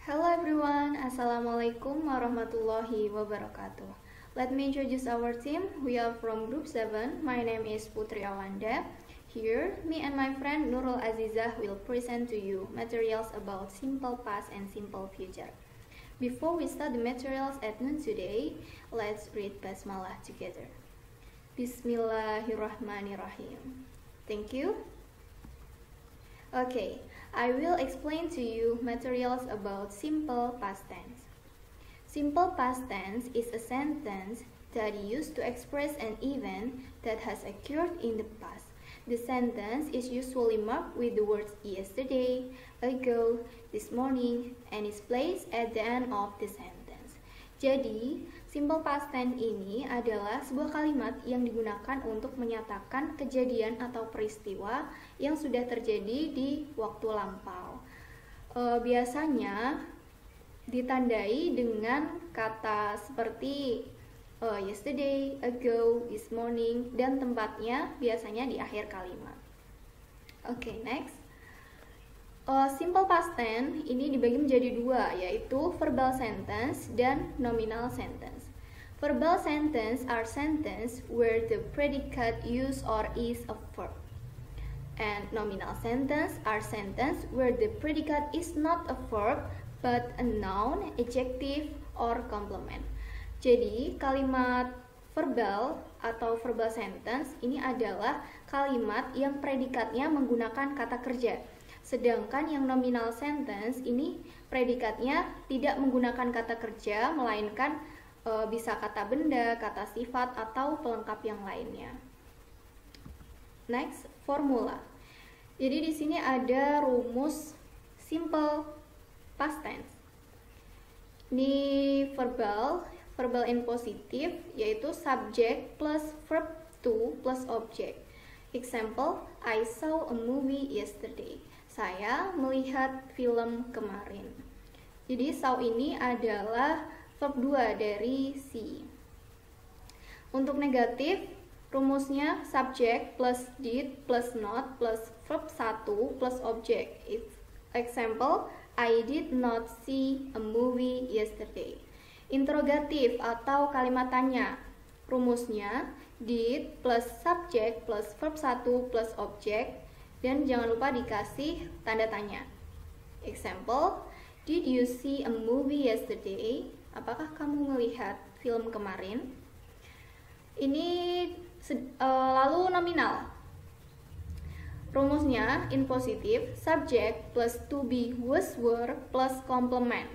Hello everyone, Assalamualaikum warahmatullahi wabarakatuh. Let me introduce our team. We are from Group 7. My name is Putri Awanda. Here, me and my friend Nurul Azizah will present to you materials about simple past and simple future. Before we start the materials at noon today, let's read Basmalah together. Bismillahirrahmanirrahim. Thank you. Okay, I will explain to you materials about simple past tense. Simple past tense is a sentence that used to express an event that has occurred in the past. The sentence is usually marked with the words yesterday, ago, this morning, and is placed at the end of the sentence. Jadi, simple past tense ini adalah sebuah kalimat yang digunakan untuk menyatakan kejadian atau peristiwa yang sudah terjadi di waktu lampau. Biasanya ditandai dengan kata seperti yesterday, ago, this morning, dan tempatnya biasanya di akhir kalimat. Oke, next. Simple past tense ini dibagi menjadi dua, yaitu verbal sentence dan nominal sentence. Verbal sentence are sentence where the predicate use or is a verb. And nominal sentence are sentence where the predicate is not a verb but a noun, adjective, or complement. Jadi, kalimat verbal atau verbal sentence ini adalah kalimat yang predikatnya menggunakan kata kerja. Sedangkan yang nominal sentence ini predikatnya tidak menggunakan kata kerja, melainkan bisa kata benda, kata sifat, atau pelengkap yang lainnya. Next, formula. Jadi di sini ada rumus simple past tense. Ini verbal in positif, yaitu subject plus verb to plus object. Example, I saw a movie yesterday. Saya melihat film kemarin. Jadi saw ini adalah verb 2 dari see. Untuk negatif, rumusnya subject plus did plus not plus verb 1 plus object. Example, I did not see a movie yesterday. Interrogatif atau kalimat tanya, rumusnya did plus subject plus verb 1 plus object, dan jangan lupa dikasih tanda tanya. Example, did you see a movie yesterday? Apakah kamu melihat film kemarin? Ini lalu nominal. Rumusnya in positif, subject plus to be was were plus complement.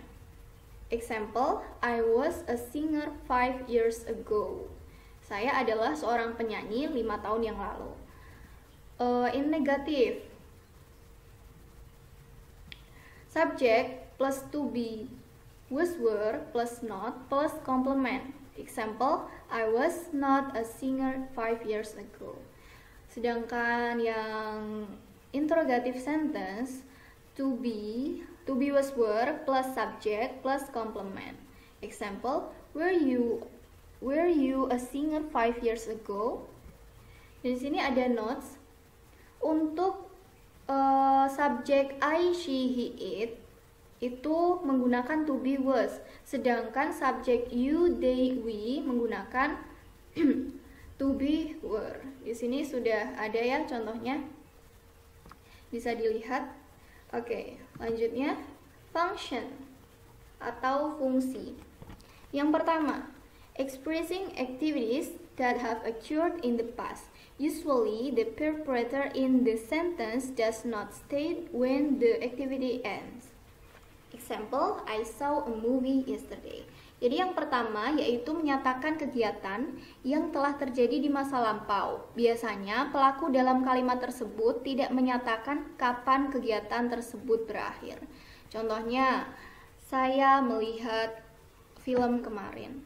Example, I was a singer 5 years ago. Saya adalah seorang penyanyi 5 tahun yang lalu. In negatif, subject plus to be was were plus not plus complement. Example, I was not a singer 5 years ago. Sedangkan yang interrogative sentence, to be was were plus subject plus complement. Example, were you a singer 5 years ago? Di sini ada notes. Untuk subjek I, she, he, it itu menggunakan to be was, sedangkan subjek you, they, we menggunakan to be were. Di sini sudah ada ya contohnya, bisa dilihat. Oke, lanjutnya function atau fungsi. Yang pertama, expressing activities that have occurred in the past. Usually, the perpetrator in the sentence does not state when the activity ends. Example, I saw a movie yesterday. Jadi yang pertama yaitu menyatakan kegiatan yang telah terjadi di masa lampau. Biasanya pelaku dalam kalimat tersebut tidak menyatakan kapan kegiatan tersebut berakhir. Contohnya, saya melihat film kemarin.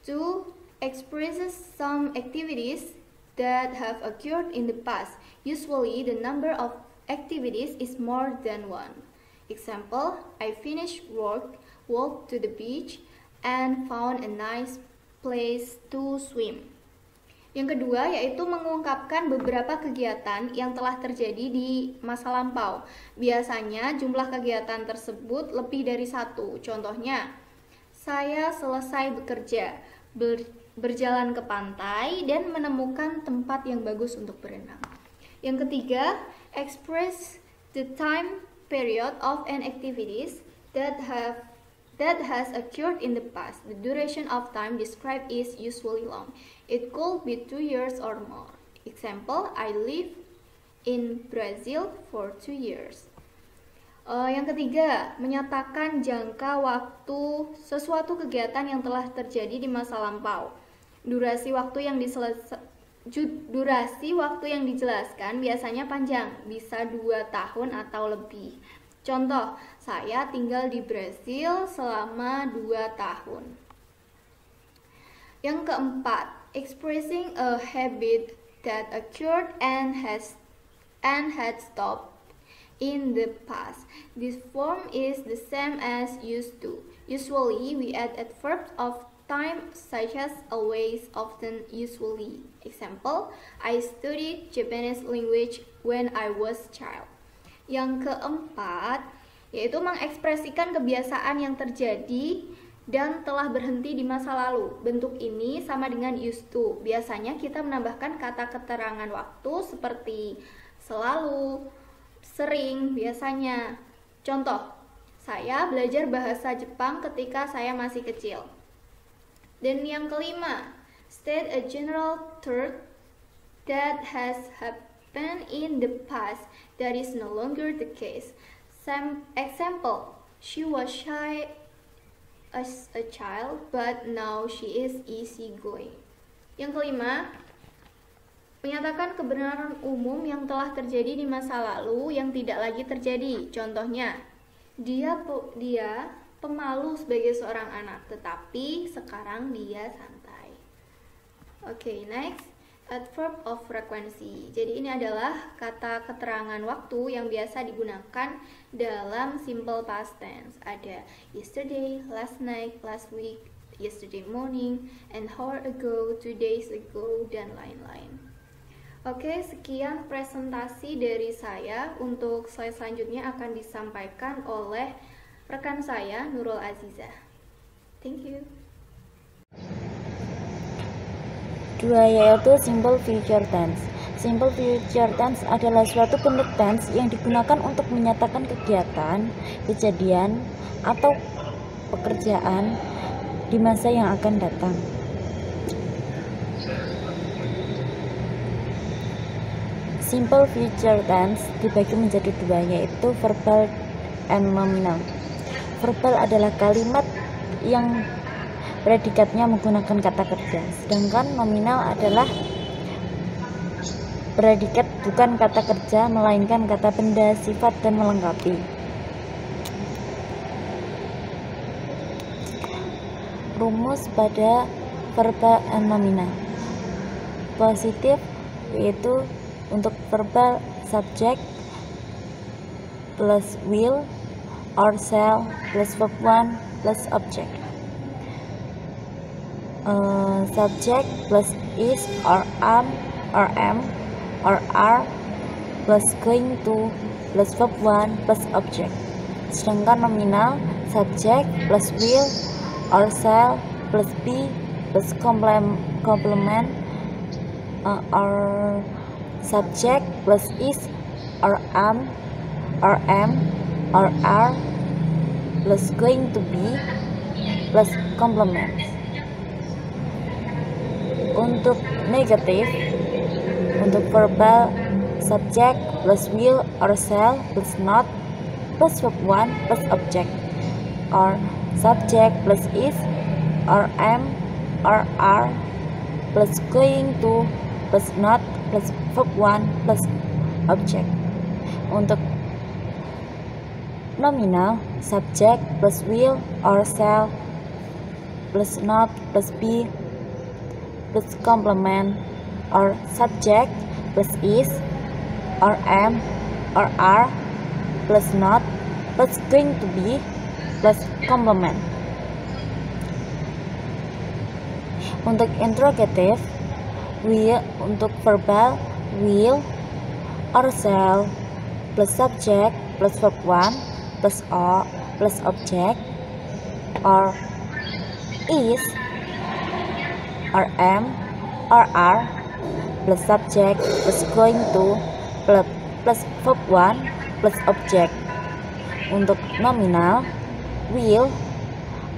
2. Expresses some activities that have occurred in the past. Usually, the number of activities is more than one. Example, I finished work, walked to the beach, and found a nice place to swim. Yang kedua yaitu mengungkapkan beberapa kegiatan yang telah terjadi di masa lampau. Biasanya jumlah kegiatan tersebut lebih dari satu. Contohnya, saya selesai bekerja, berjalan ke pantai, dan menemukan tempat yang bagus untuk berenang. Yang ketiga, express the time period of an activities that has occurred in the past. The duration of time described is usually long. It could be 2 years or more. Example, I live in Brazil for 2 years. Yang ketiga, menyatakan jangka waktu sesuatu kegiatan yang telah terjadi di masa lampau. Durasi waktu yang dijelaskan biasanya panjang, bisa 2 tahun atau lebih. Contoh, saya tinggal di Brasil selama 2 tahun. Yang keempat, expressing a habit that occurred and had stopped in the past. This form is the same as used to. Usually, we add adverbs of time such as always, often, usually. Example, I studied Japanese language when I was a child. Yang keempat, yaitu mengekspresikan kebiasaan yang terjadi dan telah berhenti di masa lalu. Bentuk ini sama dengan used to. Biasanya kita menambahkan kata keterangan waktu seperti selalu, sering, biasanya. Contoh, saya belajar bahasa Jepang ketika saya masih kecil. Dan yang kelima, state a general truth that has happened in the past that is no longer the case. Example, she was shy as a child, but now she is easygoing. Yang kelima, menyatakan kebenaran umum yang telah terjadi di masa lalu yang tidak lagi terjadi. Contohnya, dia pemalu sebagai seorang anak, tetapi sekarang dia santai. Oke, next. Adverb of frequency. Jadi ini adalah kata keterangan waktu yang biasa digunakan dalam simple past tense. Ada yesterday, last night, last week, yesterday morning, an hour ago, 2 days ago, dan lain-lain. Oke, sekian presentasi dari saya. Untuk slide selanjutnya akan disampaikan oleh rekan saya, Nurul Azizah. Thank you. Dua, yaitu simple future tense. Simple future tense adalah suatu bentuk tense yang digunakan untuk menyatakan kegiatan, kejadian, atau pekerjaan di masa yang akan datang. Simple future tense dibagi menjadi dua, yaitu verbal and nominal. Verbal adalah kalimat yang predikatnya menggunakan kata kerja, sedangkan nominal adalah predikat bukan kata kerja melainkan kata benda, sifat, dan melengkapi. Rumus pada verbal and nominal. Positif yaitu untuk verbal subject plus will or shall plus verb 1 plus object. Subject plus is or am or are plus going to plus verb 1 plus object. Sedangkan nominal subject plus will or shall plus be plus complement or subject plus is or am or are plus going to be plus complement. Untuk negatif, untuk verbal subject plus will or shall plus not plus verb 1 plus object, or subject plus is or am or are plus going to plus not plus verb 1 plus object. Untuk nominal, subject plus will or shall plus not plus be plus complement, or subject plus is or am or are plus not plus going to be plus complement. Untuk interrogative, will untuk verbal will or shall plus subject plus verb 1 plus or plus object, or is or am or are plus subject plus going to plus verb 1 plus object. Untuk nominal will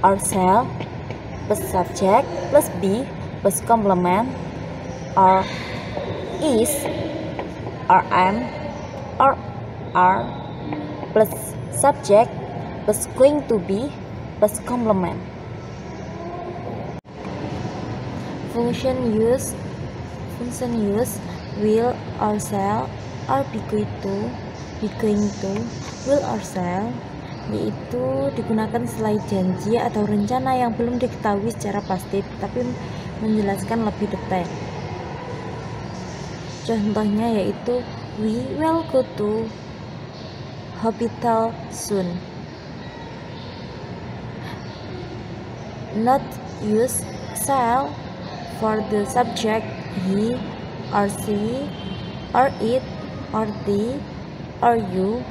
or shall plus subject plus be plus complement, or is or am or are plus subject plus going to be plus complement. Function use will or shall or be going to will or shall, yaitu digunakan setelah janji atau rencana yang belum diketahui secara pasti tapi menjelaskan lebih detail. Contohnya yaitu we will go to hospital soon. Not use shall for the subject he or she or it or they or you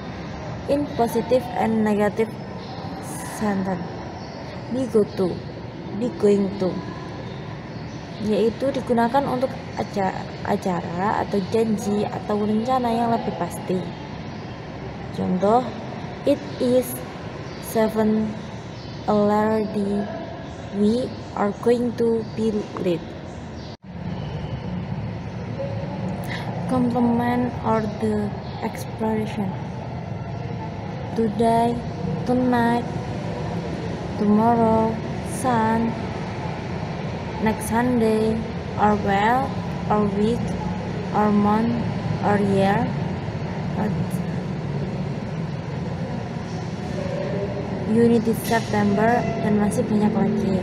in positive and negative sentence. Be going to, yaitu digunakan untuk acara atau janji atau rencana yang lebih pasti. Contoh, it is 7 already, we are going to be late. Complement or the expression today, tonight, tomorrow, sun, next Sunday, or well, or week, or month, or year, or unity September, dan masih banyak lagi.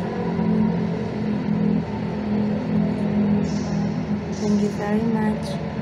Thank you very much.